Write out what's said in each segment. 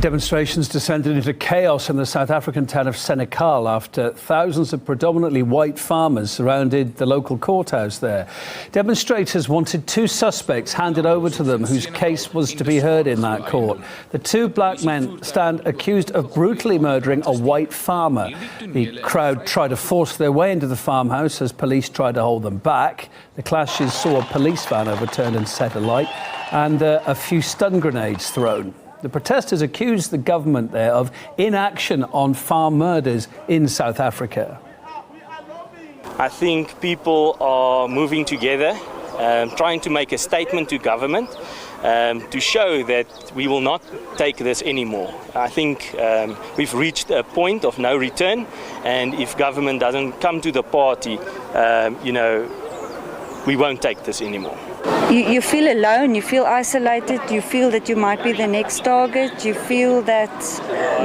Demonstrations descended into chaos in the South African town of Senekal after thousands of predominantly white farmers surrounded the local courthouse there. Demonstrators wanted two suspects handed over to them whose case was to be heard in that court. The two black men stand accused of brutally murdering a white farmer. The crowd tried to force their way into the farmhouse as police tried to hold them back. The clashes saw a police van overturned and set alight and a few stun grenades thrown. The protesters accused the government there of inaction on farm murders in South Africa. I think people are moving together, trying to make a statement to government to show that we will not take this anymore. I think we've reached a point of no return, and if government doesn't come to the party, we won't take this anymore. You feel alone, you feel isolated, you feel that you might be the next target, you feel that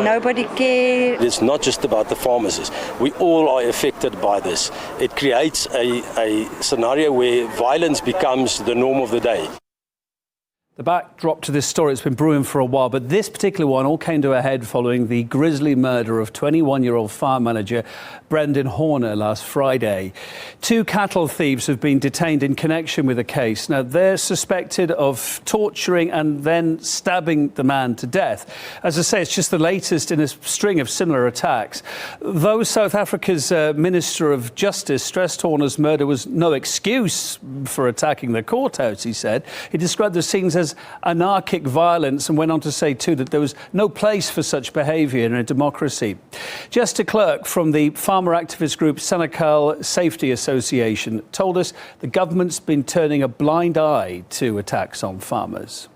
nobody cares. It's not just about the farmers. We all are affected by this. It creates a scenario where violence becomes the norm of the day. The backdrop to this story, it's been brewing for a while, but this particular one all came to a head following the grisly murder of 21-year-old farm manager Brendan Horner last Friday. Two cattle thieves have been detained in connection with the case. Now, they're suspected of torturing and then stabbing the man to death. As I say, it's just the latest in a string of similar attacks. Though South Africa's Minister of Justice stressed Horner's murder was no excuse for attacking the courthouse, he said. He described the scenes as anarchic violence and went on to say, too, that there was no place for such behaviour in a democracy. Jess de Klerk from the farmer activist group Senekal Safety Association told us the government's been turning a blind eye to attacks on farmers.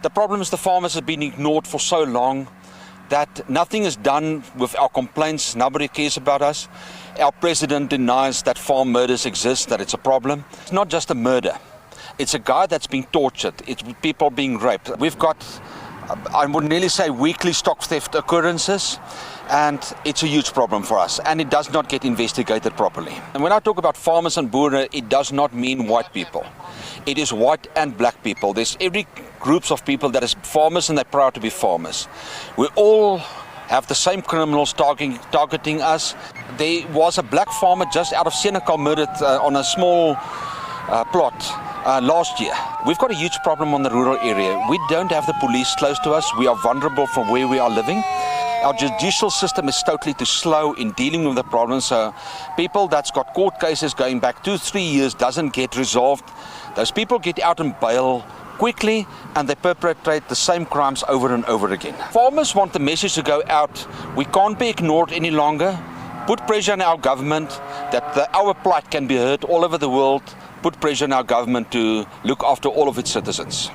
The problem is the farmers have been ignored for so long that nothing is done with our complaints. Nobody cares about us. Our president denies that farm murders exist, that it's a problem. It's not just a murder. It's a guy that's being tortured. It's people being raped. We've got, I would nearly say, weekly stock theft occurrences, and it's a huge problem for us, and it does not get investigated properly. And when I talk about farmers and boere, it does not mean white people. It is white and black people. There's every groups of people that is farmers, and they're proud to be farmers. We all have the same criminals targeting us. There was a black farmer just out of Senekal murdered on a small plot. Last year. We've got a huge problem on the rural area. We don't have the police close to us. We are vulnerable from where we are living. Our judicial system is totally too slow in dealing with the problem. So people that's got court cases going back 2-3 years doesn't get resolved. Those people get out on bail quickly and they perpetrate the same crimes over and over again. Farmers want the message to go out. We can't be ignored any longer. Put pressure on our government that our plight can be heard all over the world. Put pressure on our government to look after all of its citizens.